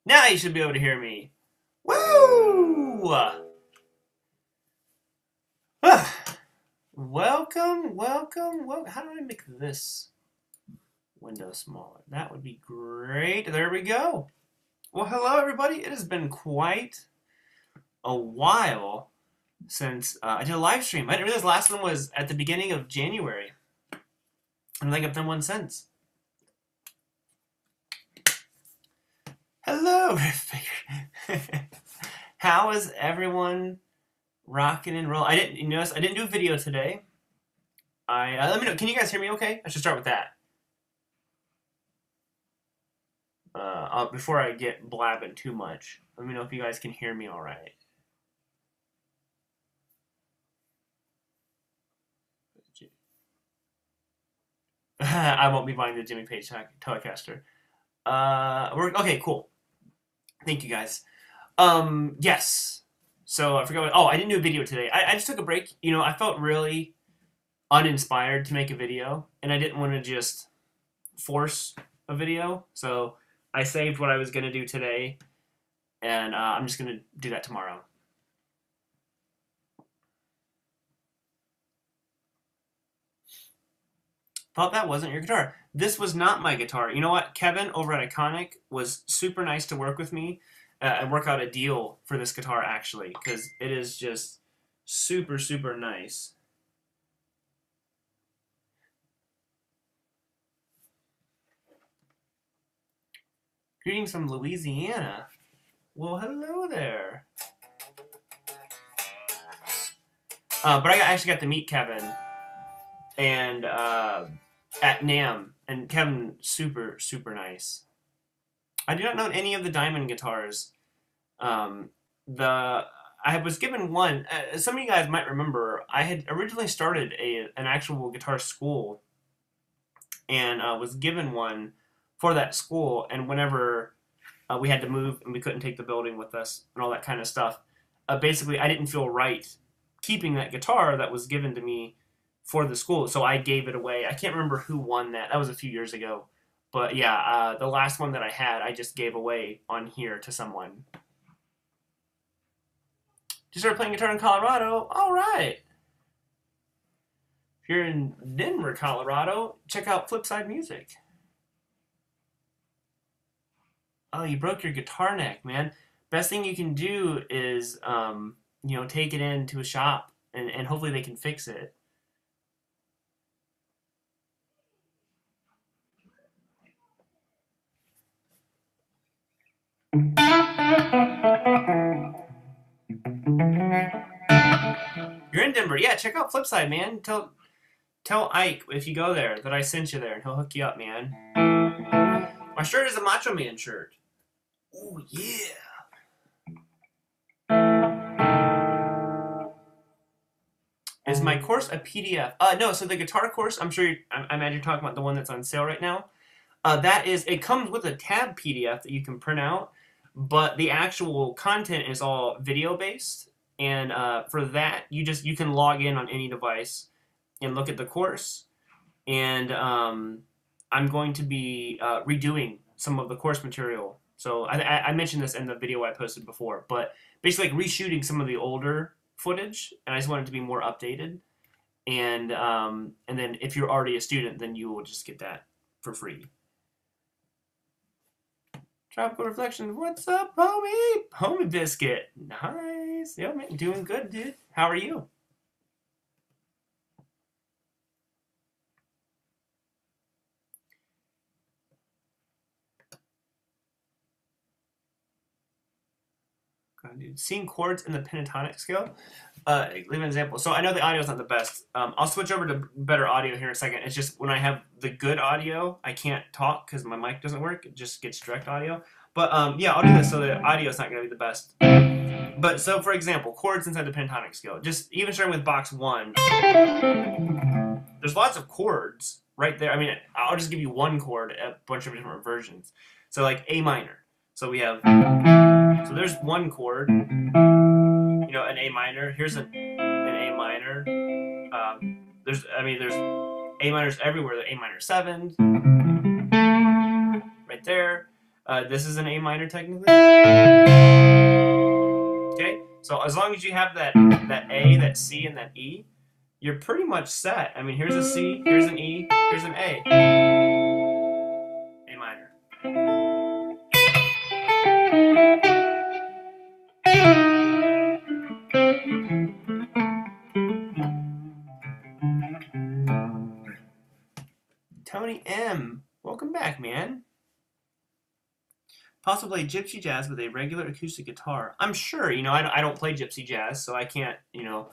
Now you should be able to hear me. Woo! Welcome. How do I make this window smaller? That would be great. There we go. Well, hello, everybody. It has been quite a while since I did a live stream. I didn't realize the last one was at the beginning of January. I don't think I've done one since. Hello, Riff Out. How is everyone rocking and rolling? I didn't notice. I didn't do a video today. Let me know. Can you guys hear me? Okay, I should start with that. Before I get blabbing too much, let me know if you guys can hear me all right. I won't be buying the Jimmy Page Telecaster. Okay, cool. Thank you guys. Yes. So I forgot what, I didn't do a video today. I just took a break. You know, I felt really uninspired to make a video, and I didn't want to just force a video. So I saved what I was going to do today, and I'm just going to do that tomorrow. Thought that wasn't your guitar. This was not my guitar. You know what? Kevin over at Iconic was super nice to work with me and work out a deal for this guitar, actually, because it is just super, super nice. Greetings from Louisiana. Well, hello there. But I actually got to meet Kevin and at NAMM, and Kevin, super, super nice. I do not know any of the Diamond guitars. I was given one. Some of you guys might remember, I had originally started an actual guitar school, and was given one for that school. And whenever we had to move and we couldn't take the building with us and all that kind of stuff, basically I didn't feel right keeping that guitar that was given to me for the school, so I gave it away. I can't remember who won that. That was a few years ago. But yeah, the last one that I had, I just gave away on here to someone. Just started playing guitar in Colorado. All right. If you're in Denver, Colorado, check out Flipside Music. Oh, you broke your guitar neck, man. Best thing you can do is, you know, take it into a shop and hopefully they can fix it. You're in Denver, yeah. Check out Flipside, man. Tell Ike if you go there that I sent you there, and he'll hook you up, man. My shirt is a Macho Man shirt. Oh yeah. Is my course a PDF? No. So the guitar course, I'm sure I imagine you're talking about the one that's on sale right now. It comes with a tab PDF that you can print out, but the actual content is all video based. And for that, you can log in on any device and look at the course. And I'm going to be redoing some of the course material. So I mentioned this in the video I posted before, but basically like reshooting some of the older footage, and I just want it to be more updated. And then if you're already a student, then you will just get that for free. Tropical Reflections, what's up, homie? Homie Biscuit, nice. Yo, man, doing good, dude. How are you? Dude, seeing chords in the pentatonic scale. Leave an example. So I know the audio is not the best. I'll switch over to better audio here in a second. It's just when I have the good audio, I can't talk because my mic doesn't work. It just gets direct audio. But yeah, I'll do this so the audio is not going to be the best. But so for example, chords inside the pentatonic scale. Just even starting with box 1, there's lots of chords right there. I mean, I'll just give you one chord, a bunch of different versions. So like A minor. So we have, so there's one chord, you know, an A minor. Here's an A minor. There's A minors everywhere. The A minor 7, right there. This is an A minor technically. Okay, so as long as you have that A, that C, and that E, you're pretty much set. I mean, here's a C, here's an E, here's an A. A minor. Tony M, welcome back, man. Possibly gypsy jazz with a regular acoustic guitar. I'm sure, you know, I don't play gypsy jazz, so I can't, you know,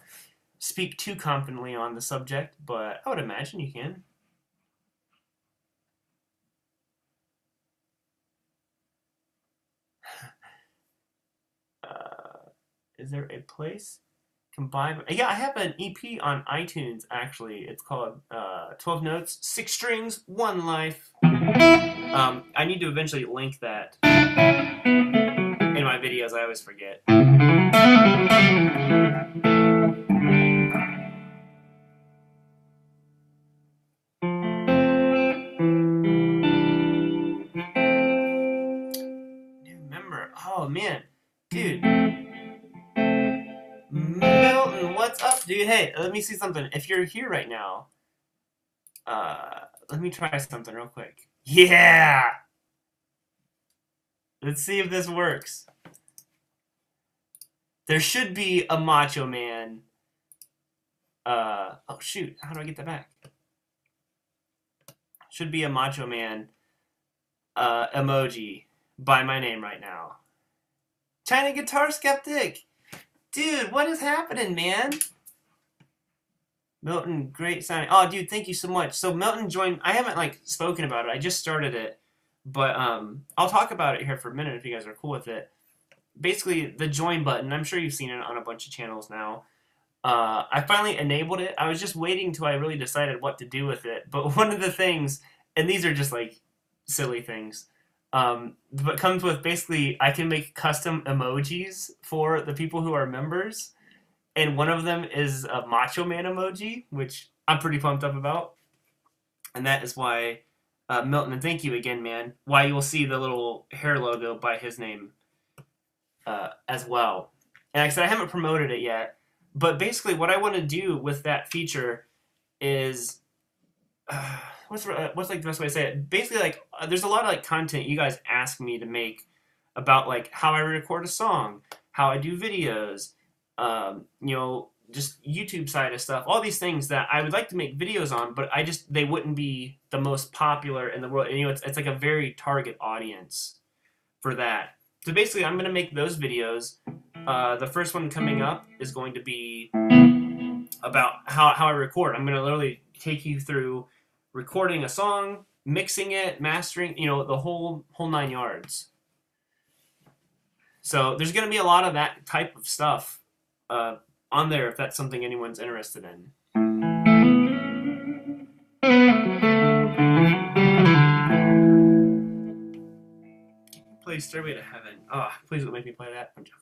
speak too confidently on the subject, but I would imagine you can. Is there a place? Combine? Yeah, I have an EP on iTunes, actually. It's called 12 Notes, 6 Strings, 1 Life. I need to eventually link that in my videos. I always forget. New member. Oh, man. Dude. Milton, what's up, dude? Hey, let me see something. If you're here right now, let me try something real quick. Yeah! Let's see if this works. There should be a Macho Man. Oh, shoot. How do I get that back? Should be a Macho Man emoji by my name right now. China Guitar Skeptic! Dude, what is happening, man? Milton, great signing. Oh, dude, thank you so much. So Milton joined. I haven't like spoken about it. I just started it, but I'll talk about it here for a minute if you guys are cool with it. Basically, the join button. I'm sure you've seen it on a bunch of channels now. I finally enabled it. I was just waiting till I really decided what to do with it. But one of the things, and these are just like silly things, but comes with basically I can make custom emojis for the people who are members. And one of them is a Macho Man emoji, which I'm pretty pumped up about. And that is why, Milton, and thank you again, man, why you will see the little hair logo by his name as well. And like I said, I haven't promoted it yet. But basically what I want to do with that feature is, what's like the best way to say it? Basically, like, there's a lot of like content you guys ask me to make about like how I record a song, how I do videos, you know, just YouTube side of stuff, all these things that I would like to make videos on, but they wouldn't be the most popular in the world. And, you know, it's like a very target audience for that. So basically, I'm going to make those videos. The first one coming up is going to be about how I record. I'm going to literally take you through recording a song, mixing it, mastering, you know, the whole 9 yards. So there's going to be a lot of that type of stuff on there if that's something anyone's interested in. Play Stairway to Heaven. Oh, please don't make me play that. I'm joking.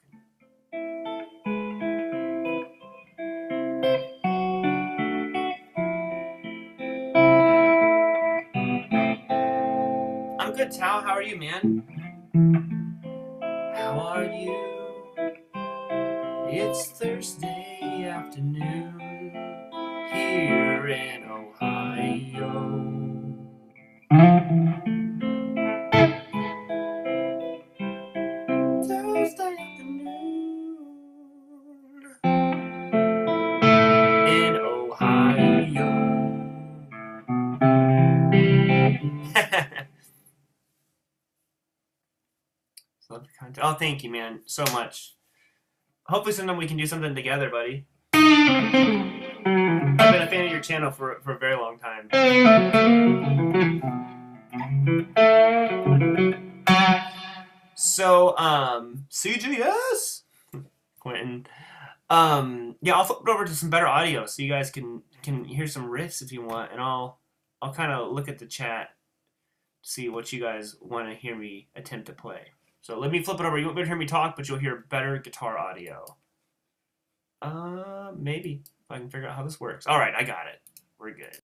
I'm good, Tao. How are you, man? How are you? It's Thursday afternoon here in Ohio. Thursday afternoon in Ohio. Love the content. Oh, thank you, man, so much. Hopefully sometime we can do something together, buddy. I've been a fan of your channel for a very long time. So, CGS, Quentin. Yeah, I'll flip it over to some better audio so you guys can hear some riffs if you want, and I'll kind of look at the chat, see what you guys want to hear me attempt to play. So let me flip it over. You won't be able to hear me talk, but you'll hear better guitar audio. Maybe if I can figure out how this works. All right, I got it. We're good.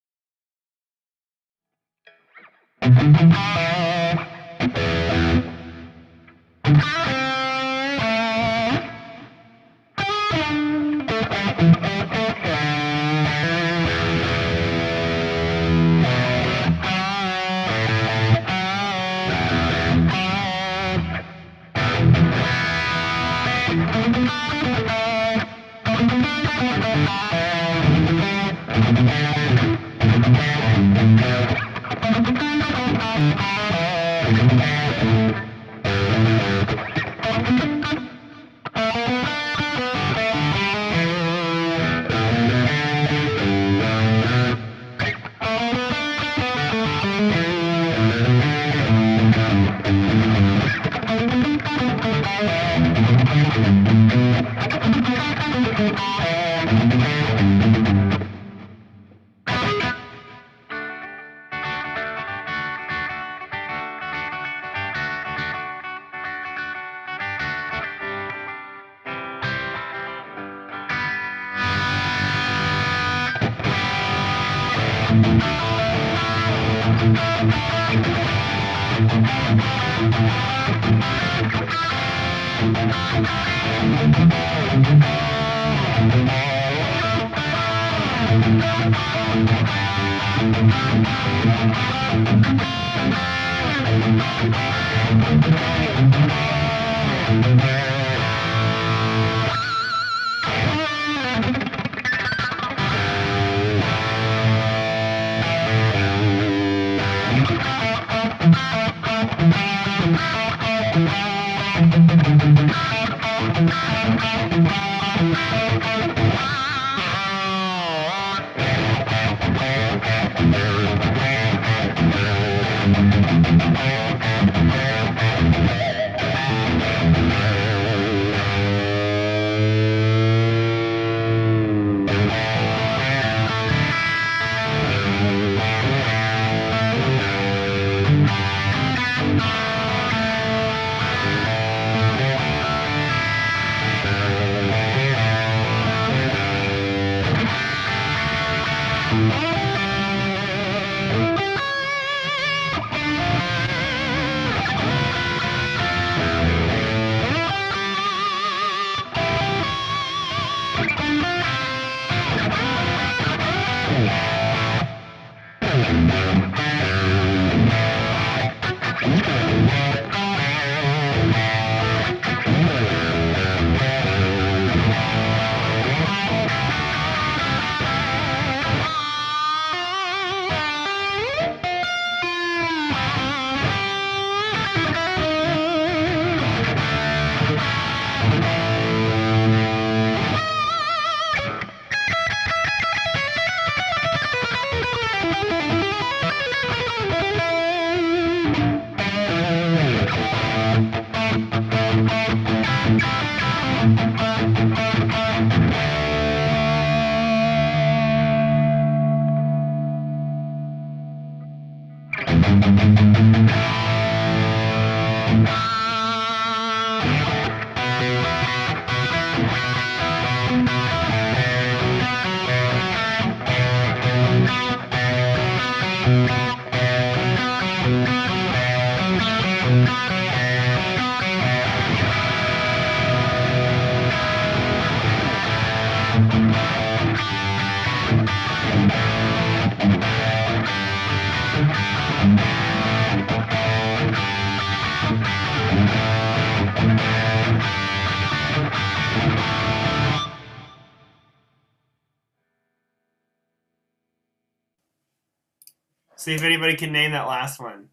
See if anybody can name that last one.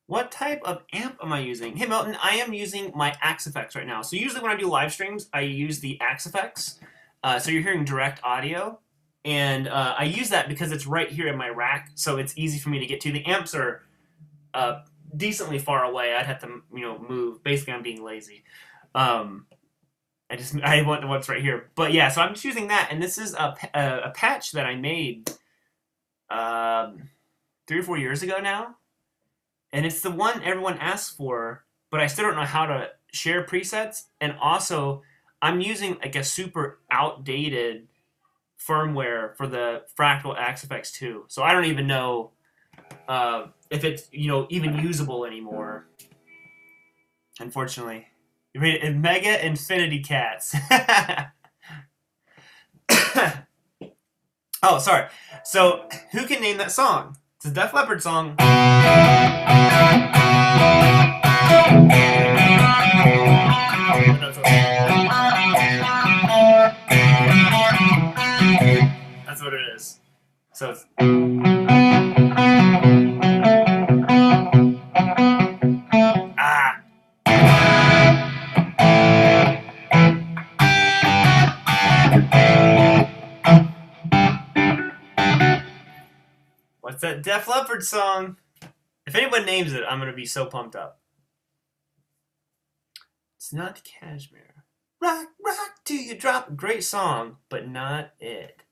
What type of amp am I using? Hey Milton, I am using my Axe-Fx right now. So usually when I do live streams, I use the Axe-Fx. So you're hearing direct audio. And I use that because it's right here in my rack, so it's easy for me to get to. The amps are decently far away. I'd have to, move. Basically, I'm being lazy. I want what's right here. But yeah, so I'm just using that, and this is a patch that I made 3 or 4 years ago now. And it's the one everyone asks for, but I still don't know how to share presets. And also, I'm using like a super outdated firmware for the Fractal Axe-Fx 2. So I don't even know if it's, even usable anymore. Unfortunately. Mega Infinity Cats. Oh, sorry. So, who can name that song? It's a Def Leppard song. That's what it is. So it's... Ah! What's that Def Leppard song? If anyone names it, I'm going to be so pumped up. It's not Cashmere. Rock, rock till you drop. Great song, but not it.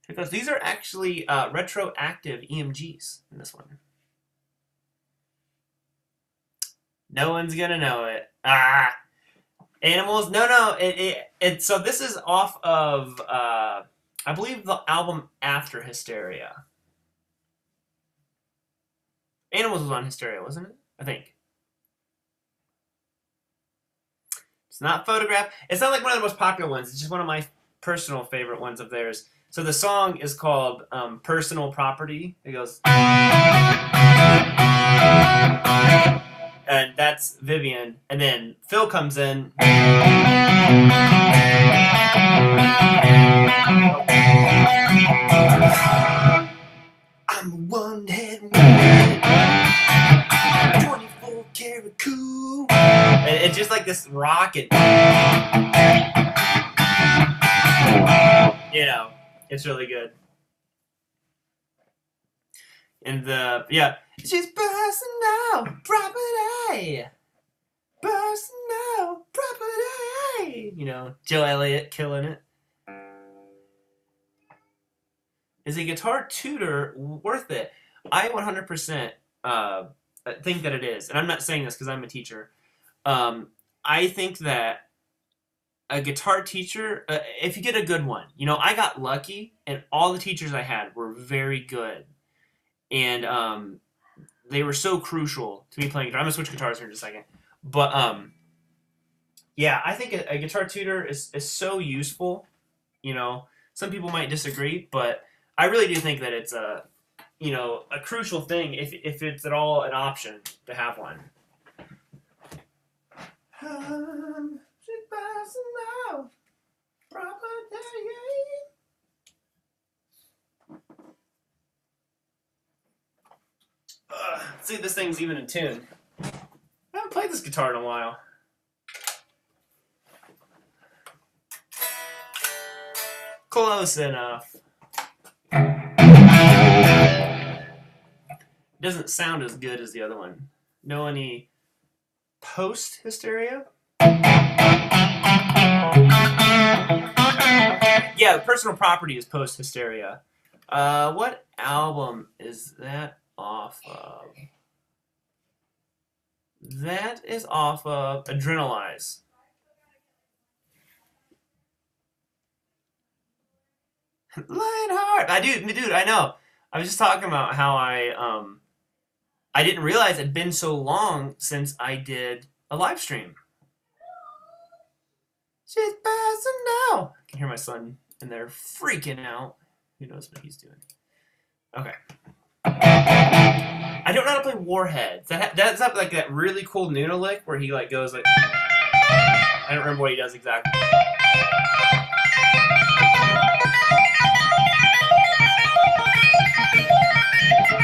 Because these are actually retroactive EMGs in this one. No one's gonna know it. Ah, Animals. No. So this is off of I believe the album after Hysteria. Animals was on Hysteria, wasn't it? I think. It's not Photograph. It's not like one of the most popular ones. It's just one of my personal favorite ones of theirs. So the song is called Personal Property. It goes... And that's Vivian. And then Phil comes in. I'm a one-head woman, 24-karat cool. And it's just like this rocket. It's really good. And yeah. She's personal property. Personal property. Joe Elliott killing it. Is a guitar tutor worth it? I 100% think that it is. And I'm not saying this because I'm a teacher. I think that a guitar teacher, if you get a good one, I got lucky, and all the teachers I had were very good. And they were so crucial to me playing guitar. I'm going to switch guitars here in just a second. But, yeah, I think a guitar tutor is so useful. Some people might disagree, but I really do think that it's a crucial thing if it's at all an option to have one. Let's see if this thing's even in tune. I haven't played this guitar in a while. Close enough. Doesn't sound as good as the other one. Know any post-Hysteria? Yeah, Personal Property is post-Hysteria. What album is that off of? That is off of Adrenalize. Lionheart! Dude, I know. I was just talking about how I didn't realize it had been so long since I did a live stream. She's passing now. I can hear my son in there freaking out. Who knows what he's doing? Okay. I don't know how to play Warheads. That's not like that really cool Nuno lick where he like goes like. I don't remember what he does exactly.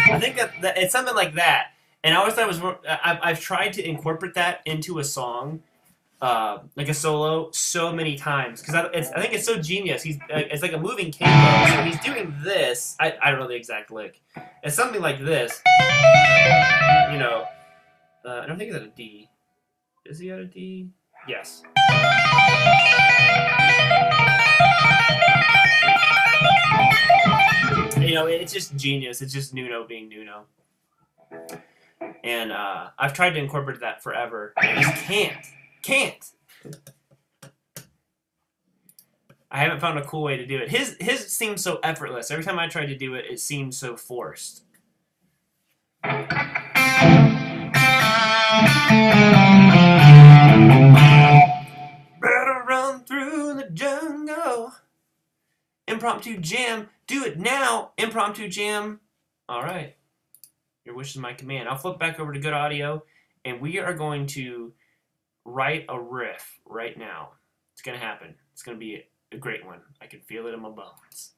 I think that it's something like that. And I always thought it was. I've tried to incorporate that into a song, like a solo, so many times because I think it's so genius. It's like a moving capo. So he's doing this. I don't know the exact lick. It's something like this. You know, I don't think he's at a D. Is he at a D? Yes. You know, it's just genius. It's just Nuno being Nuno. And I've tried to incorporate that forever. I just can't. I haven't found a cool way to do it. His seems so effortless. Every time I try to do it, it seems so forced. Better run through the jungle. Impromptu jam. Do it now. Impromptu jam. All right. Your wish is my command. I'll flip back over to good audio, and we are going to write a riff right now. It's going to happen. It's going to be a great one. I can feel it in my bones.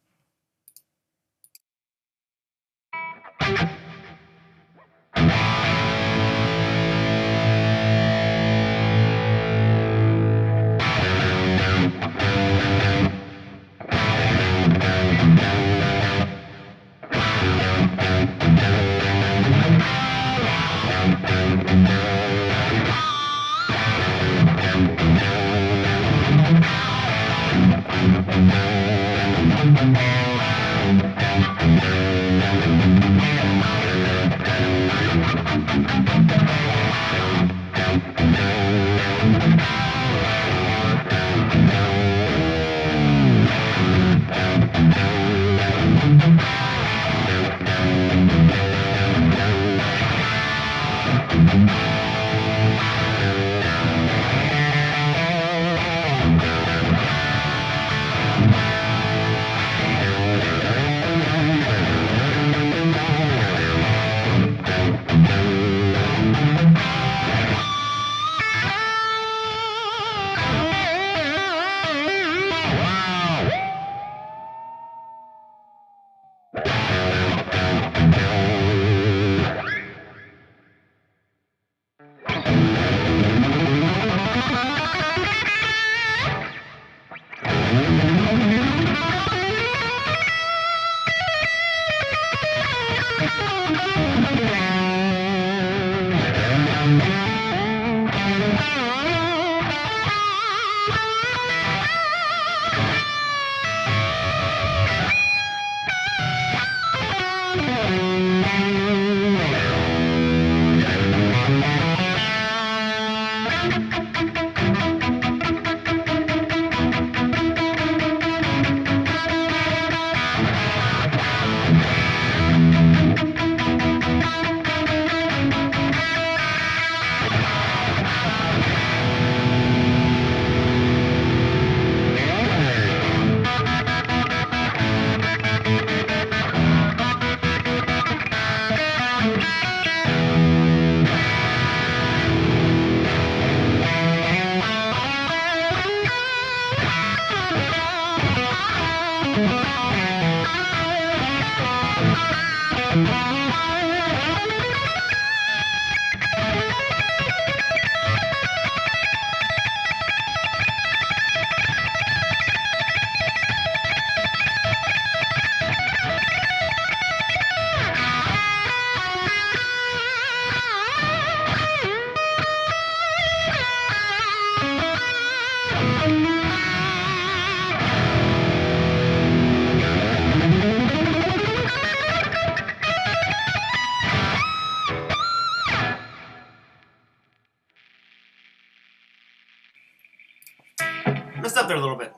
Messed up there a little bit.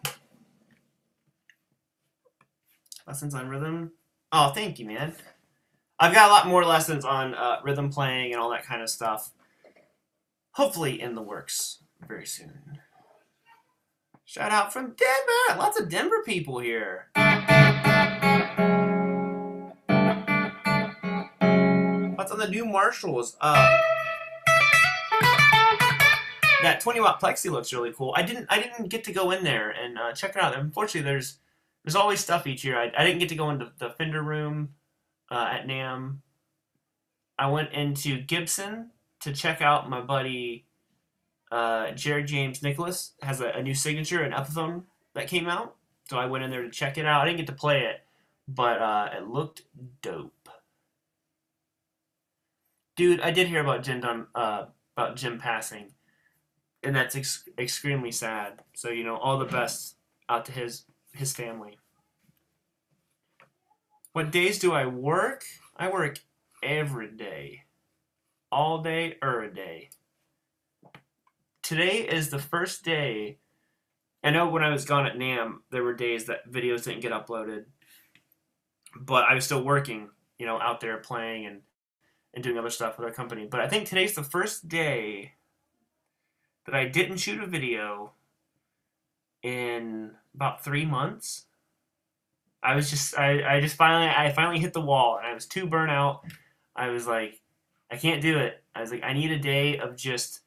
Lessons on rhythm. Oh, thank you, man. I've got a lot more lessons on rhythm playing and all that kind of stuff. Hopefully in the works very soon. Shout out from Denver. Lots of Denver people here. What's on the new Marshalls? that 20-watt plexi looks really cool. I didn't get to go in there and check it out. Unfortunately, there's always stuff each year. I didn't get to go into the Fender room at NAMM. I went into Gibson to check out my buddy Jared James Nicholas has a new signature, an Epiphone that came out. So I went in there to check it out. I didn't get to play it, but it looked dope. Dude, I did hear about Jim passing, and that's extremely sad. So, you know, all the best out to his family. What days do I work? I work every day. All day or a day. Today is the first day. I know when I was gone at NAMM, there were days that videos didn't get uploaded. But I was still working, you know, out there playing and doing other stuff with our company. But I think today's the first day that I didn't shoot a video in about 3 months. I finally hit the wall, and I was too burnt out. I was like, I can't do it. I was like, I need a day of just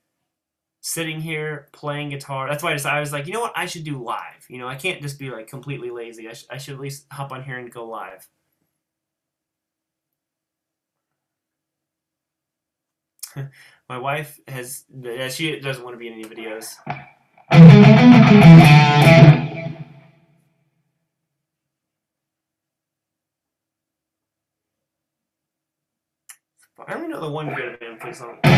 sitting here playing guitar. That's why I was like, you know what? I should do live. You know, I can't just be like completely lazy. I should at least hop on here and go live. My wife she doesn't want to be in any videos. I only know the one good Van Fleet song. I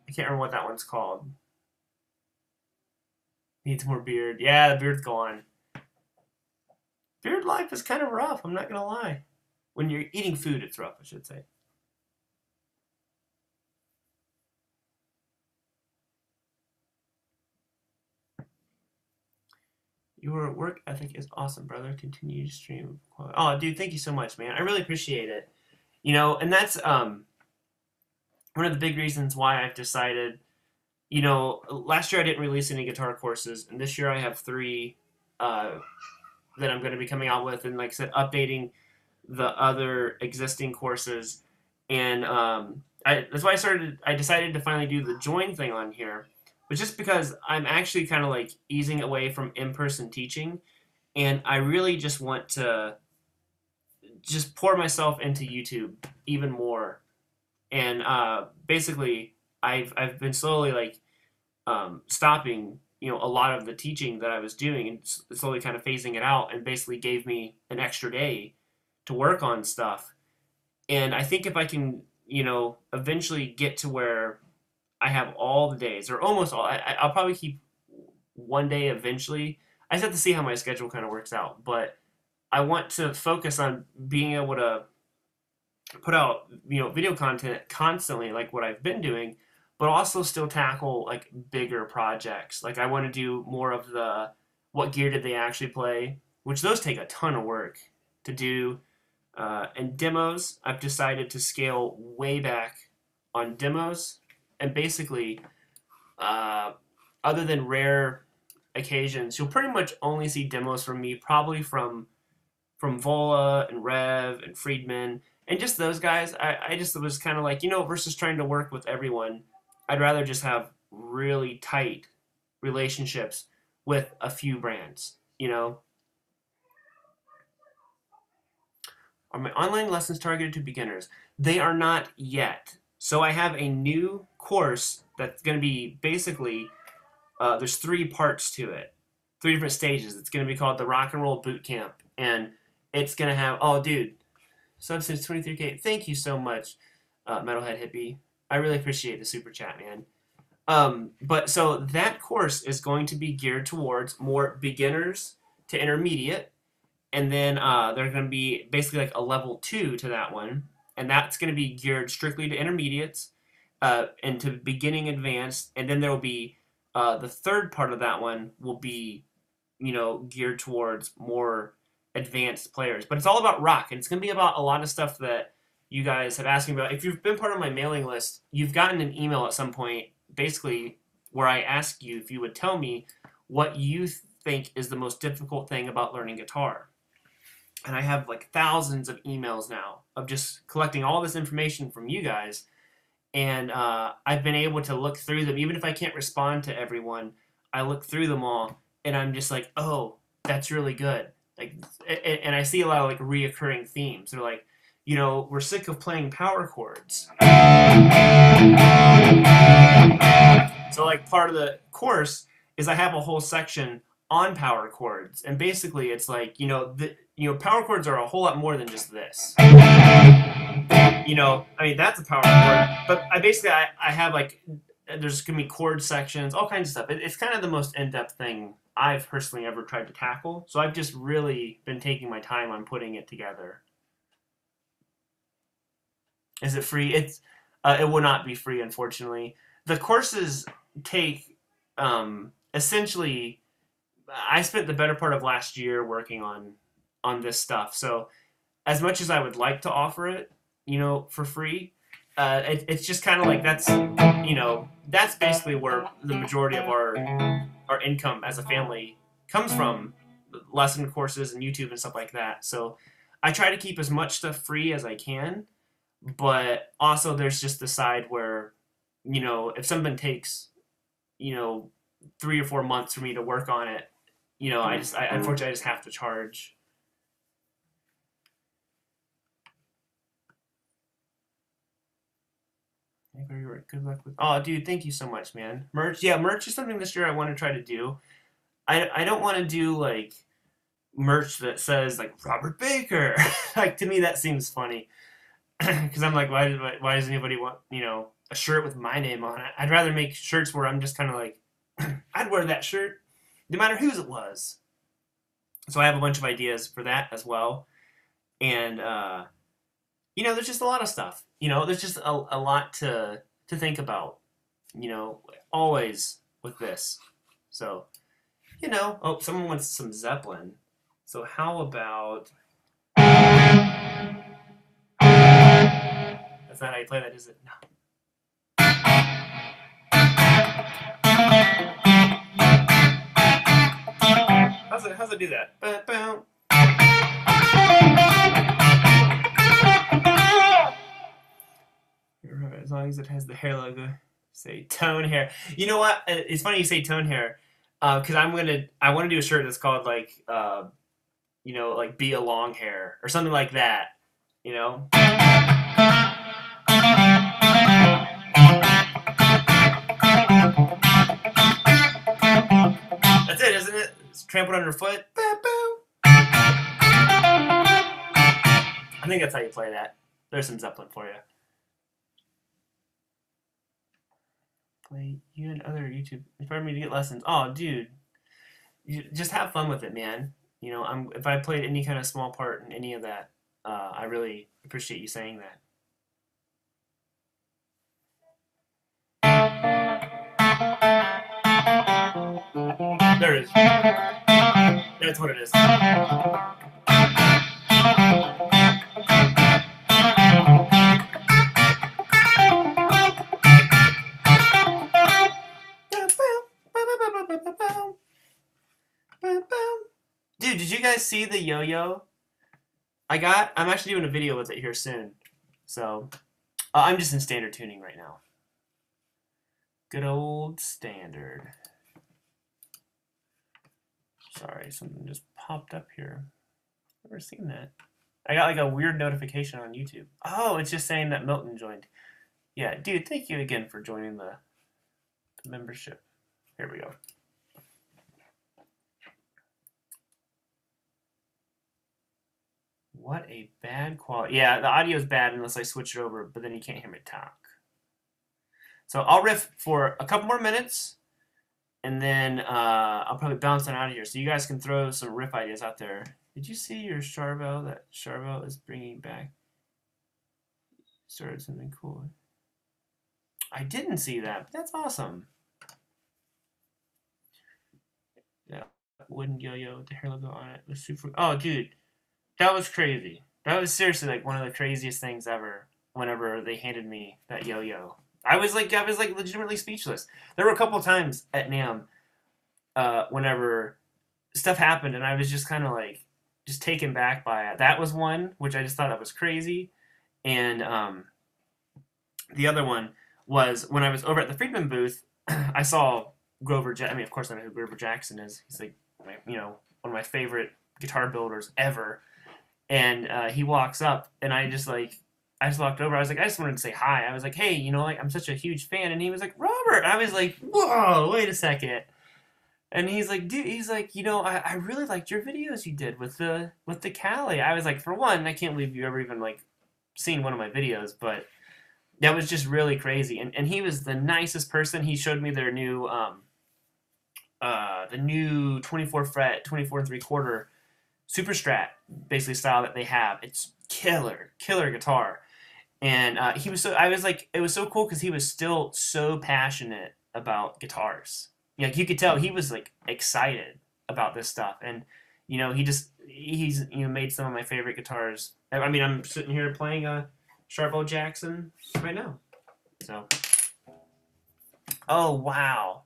can't remember what that one's called. Needs more beard. Yeah, the beard's gone. Beard life is kind of rough, I'm not going to lie. When you're eating food, it's rough, I should say. Your work ethic is awesome, brother. Continue to stream. Oh, dude, thank you so much, man. I really appreciate it. You know, and that's one of the big reasons why I've decided, you know, last year I didn't release any guitar courses, and this year I have 3 that I'm going to be coming out with, and like I said, updating the other existing courses. And that's why I decided to finally do the join thing on here. But just because I'm actually kind of like easing away from in-person teaching, and I really just want to just pour myself into YouTube even more. And basically, I've been slowly like stopping, you know, a lot of the teaching that I was doing and slowly kind of phasing it out, and basically gave me an extra day to work on stuff. And I think if I can, you know, eventually get to where I have all the days, or almost all, I'll probably keep one day eventually. I just have to see how my schedule kind of works out. But I want to focus on being able to put out, you know, video content constantly, like what I've been doing, but also still tackle like bigger projects. Like I want to do more of the what gear did they actually play, which those take a ton of work to do. And demos, I've decided to scale way back on demos. And basically, other than rare occasions, you'll pretty much only see demos from me, probably from Vola and Revv and Friedman, and just those guys. I just was kind of like, you know, versus trying to work with everyone, I'd rather just have really tight relationships with a few brands, you know. Are my online lessons targeted to beginners? They are not yet. So I have a new course that's going to be basically, there's 3 parts to it, 3 different stages. It's going to be called the Rock and Roll Boot Camp, and it's going to have, oh dude, Substance 23K, thank you so much, Metalhead Hippie. I really appreciate the super chat, man. But so that course is going to be geared towards more beginners to intermediate, and then there's going to be basically like a level 2 to that one. And that's going to be geared strictly to intermediates and to beginning advanced. And then there will be the third part of that one will be, you know, geared towards more advanced players. But it's all about rock. And it's going to be about a lot of stuff that you guys have asked me about. If you've been part of my mailing list, you've gotten an email at some point, basically, where I ask you if you would tell me what you think is the most difficult thing about learning guitar. and I have like thousands of emails now of just collecting all this information from you guys, and I've been able to look through them. Even if I can't respond to everyone, I look through them all, and I'm just like, oh, that's really good. Like, and I see a lot of like reoccurring themes. They're like, you know, we're sick of playing power chords. So like part of the course is I have a whole section on power chords, and basically it's like, you know, power chords are a whole lot more than just this. You know, I mean, that's a power chord, but I have like, there's gonna be chord sections, all kinds of stuff. It's kind of the most in-depth thing I've personally ever tried to tackle. So I've just really been taking my time on putting it together. Is it free? It will not be free, unfortunately. The courses take essentially. I spent the better part of last year working on this stuff. So as much as I would like to offer it, you know, for free, it's just kind of like that's, you know, that's basically where the majority of our income as a family comes from, lesson courses and YouTube and stuff like that. So I try to keep as much stuff free as I can, but also there's just the side where, you know, if something takes, you know, 3 or 4 months for me to work on it, you know, unfortunately I just have to charge. Good luck with. Oh, dude, thank you so much, man. Merch, yeah, merch is something this year I want to try to do. I don't want to do like merch that says like Robert Baker. Like, to me that seems funny, because I'm like, why does anybody want, you know, a shirt with my name on it? I'd rather make shirts where I'm just kind of like, I'd wear that shirt no matter whose it was. So I have a bunch of ideas for that as well, and you know, there's just a lot of stuff. You know, there's just a lot to think about. You know, always with this. So, you know, oh, someone wants some Zeppelin. So how about? That's not how you play that, is it? No. How's it do that? As long as it has the hair logo. Say tone hair. You know what? It's funny you say tone hair, because I want to do a shirt that's called like, you know, like be a long hair or something like that. You know. That's it, isn't it? It's trampled underfoot. I think that's how you play that. There's some Zeppelin for you. Play you and other YouTube. Inspire me to get lessons. Oh, dude, you just have fun with it, man. You know, if I played any kind of small part in any of that, I really appreciate you saying that. There it is. That's what it is. Dude, did you guys see the yo-yo I got? I'm actually doing a video with it here soon. So, I'm just in standard tuning right now. Good old standard. Sorry, something just popped up here. Never seen that. I got like a weird notification on YouTube. Oh, it's just saying that Milton joined. Yeah, dude, thank you again for joining the membership. Here we go. What a bad quality. Yeah, the audio is bad unless I switch it over, but then you can't hear me talk. So I'll riff for a couple more minutes, and then I'll probably bounce on out of here. So you guys can throw some riff ideas out there. Did you see your Charvel that Charvel is bringing back? Started something cool. I didn't see that, but that's awesome. Yeah, wooden yo-yo with the hair logo on it was super. Oh, dude, that was crazy. That was seriously like one of the craziest things ever. Whenever they handed me that yo-yo, I was like legitimately speechless. There were a couple times at NAMM, whenever stuff happened, and I was just kind of like, just taken back by it. That was one which I just thought that was crazy, and the other one was when I was over at the Friedman booth. I saw Grover. I mean, of course, I know who Grover Jackson is. He's like, one of my favorite guitar builders ever. And he walks up, and I just walked over. I was like, I just wanted to say hi. I was like, hey, like I'm such a huge fan. And he was like, Robert. I was like, whoa, wait a second. And he's like, dude, I really liked your videos you did with the Cali. I was like, for one, I can't believe you ever even like seen one of my videos, but that was just really crazy. And he was the nicest person. He showed me their new the new 24 fret, 24 3/4 Super Strat basically style that they have. It's killer guitar. And he was it was so cool because he was still so passionate about guitars. You could tell he was like excited about this stuff. And he's made some of my favorite guitars. I mean, I'm sitting here playing a Sharpo Jackson right now. So, oh wow,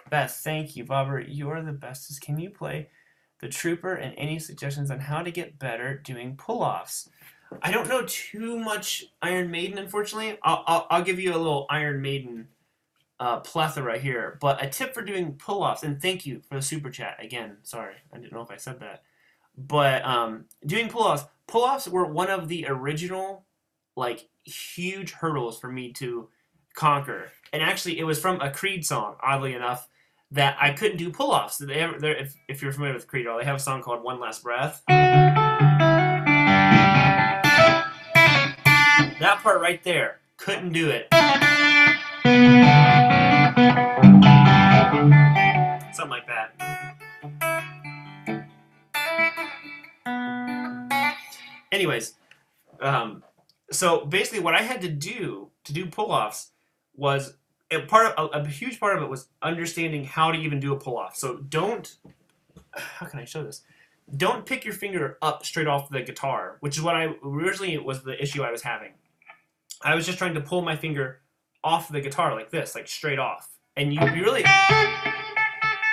Beth, thank you, Robert. You're the bestest. Can you play the Trooper and any suggestions on how to get better doing pull-offs? I don't know too much Iron Maiden, unfortunately. I'll give you a little Iron Maiden plethora here, but a tip for doing pull-offs, and thank you for the super chat again. Sorry, I didn't know if I said that. But doing pull-offs were one of the original, like, huge hurdles for me to conquer. And actually, it was from a Creed song, oddly enough, that I couldn't do pull-offs. If you're familiar with Creed, they have a song called One Last Breath. That part right there, couldn't do it. Something like that. Anyways, so basically what I had to do pull-offs was a huge part of it was understanding how to even do a pull-off. So how can I show this? Don't pick your finger up straight off the guitar, which is what originally was the issue I was having. I was just trying to pull my finger off the guitar like this, like straight off. And you really,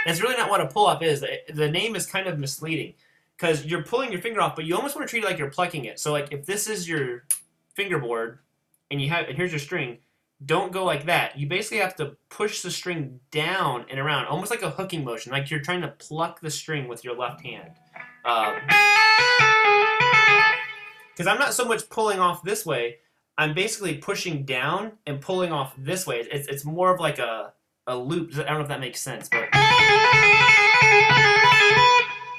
that's really not what a pull-off is. The name is kind of misleading because you're pulling your finger off, but you almost want to treat it like you're plucking it. So like if this is your fingerboard and here's your string, don't go like that. You basically have to push the string down and around, almost like a hooking motion, like you're trying to pluck the string with your left hand. Because I'm not so much pulling off this way, I'm basically pushing down and pulling off this way. It's more of like a loop. I don't know if that makes sense, but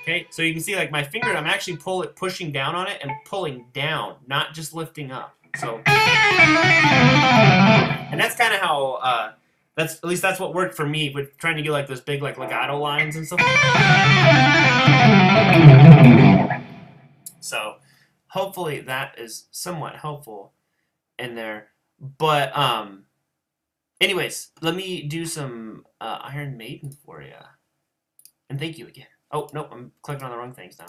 okay. So you can see like my finger, I'm actually pushing down on it and pulling down, not just lifting up. So, and that's kind of how at least that's what worked for me with trying to get like those big like legato lines and stuff. So hopefully that is somewhat helpful in there. But anyways, let me do some Iron Maiden for you. And thank you again. Oh, no, I'm clicking on the wrong things now.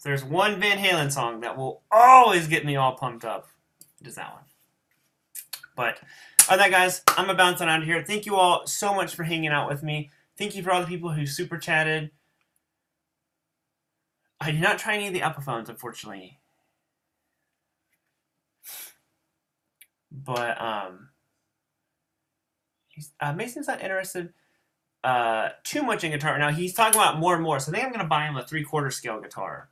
If there's one Van Halen song that will always get me all pumped up, it is that one. But other than that, guys, I'm going to bounce on out of here. Thank you all so much for hanging out with me. Thank you for all the people who super chatted. I did not try any of the Epiphones, unfortunately. But Mason's not interested too much in guitar now. He's talking about more and more, so I think I'm going to buy him a 3/4 scale guitar.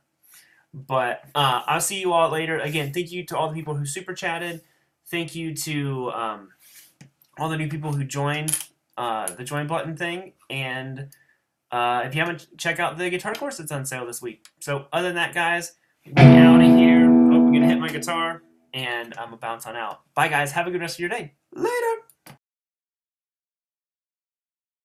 But I'll see you all later. Again, thank you to all the people who super chatted. Thank you to all the new people who joined the join button thing. And if you haven't, check out the guitar course that's on sale this week. So other than that, guys, we're out of here. Oh, I'm going to hit my guitar, and I'm going to bounce on out. Bye, guys. Have a good rest of your day. Later.